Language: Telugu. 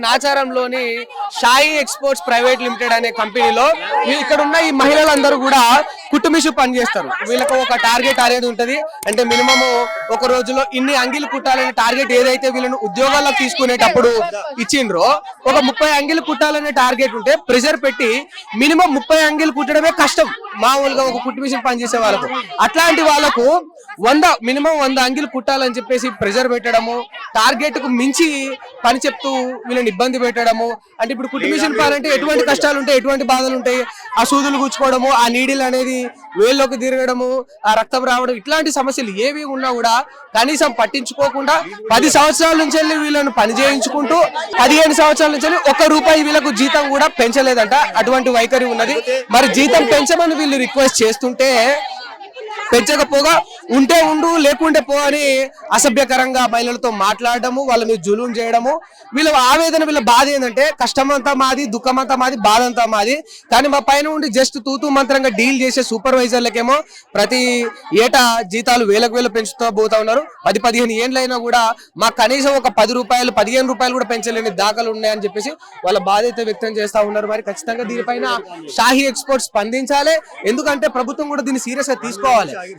నాచారంలోని షాయి ఎక్స్పోర్ట్స్ ప్రైవేట్ లిమిటెడ్ అనే కంపెనీలో ఇక్కడ ఉన్న ఈ మహిళలందరూ కూడా కుట్టుమిషు పని చేస్తారు. వీళ్ళకు ఒక టార్గెట్ అనేది ఉంటది. అంటే మినిమం ఒక రోజులో ఇన్ని అంగిలు కుట్టాలనే టార్గెట్ ఏదైతే వీళ్ళను ఉద్యోగాల్లో తీసుకునేటప్పుడు ఇచ్చిండ్రో ఒక 30 అంగిలు కుట్టాలనే టార్గెట్ ఉంటే ప్రెషర్ పెట్టి మినిమం 30 అంగిలు కుట్టడమే కష్టం మామూలుగా ఒక కుట్టు మిషన్ పనిచేసే వాళ్ళకు. అట్లాంటి వాళ్ళకు మినిమం 100 అంగిలు కుట్టాలని చెప్పేసి ప్రెషర్ పెట్టడము, టార్గెట్ కు మించి పని చెప్తూ వీళ్ళని ఇబ్బంది పెట్టడము. అంటే ఇప్పుడు కుట్టు మిషన్ పని అంటే ఎటువంటి కష్టాలు ఉంటాయి, ఎటువంటి బాధలు ఉంటాయి, ఆ సూదులు గుచ్చుకోవడము, ఆ నీడిల్ అనేది వేల్లోకి తిరగడము, ఆ రక్తం రావడం, ఇట్లాంటి సమస్యలు ఏవి ఉన్నా కూడా కనీసం పట్టించుకోకుండా 10 సంవత్సరాల నుంచి వెళ్ళి వీళ్ళను పని చేయించుకుంటూ 15 సంవత్సరాల నుంచి ₹1 వీళ్ళకు జీతం కూడా పెంచలేదంట. అటువంటి వైఖరి ఉన్నది. మరి జీతం పెంచమని వీళ్ళు రిక్వెస్ట్ చేస్తుంటే పెంచకపోగా ఉంటే ఉండు లేకుంటే పో అని అసభ్యకరంగా మహిళలతో మాట్లాడడము, వాళ్ళ మీద జులుం చేయడము. వీళ్ళ ఆవేదన, వీళ్ళ బాధ ఏంటంటే కష్టం అంతా మాది, దుఃఖం అంతా మాది, బాధ అంతా మాది. కానీ మా పైన ఉండి జస్ట్ తూతూ మంత్రంగా డీల్ చేసే సూపర్వైజర్లకేమో ప్రతి ఏటా జీతాలు వేలకు పెంచుతూ పోతా ఉన్నారు. 10-15 ఏళ్ళైనా కూడా మాకు కనీసం ఒక ₹10, ₹15 కూడా పెంచలేని దాఖలు ఉన్నాయని చెప్పేసి వాళ్ళ బాధ అయితే వ్యక్తం చేస్తా ఉన్నారు. మరి ఖచ్చితంగా దీనిపైన షాహి ఎక్స్పోర్ట్స్ స్పందించాలి. ఎందుకంటే ప్రభుత్వం కూడా దీన్ని సీరియస్ గా తీసుకోవాలి.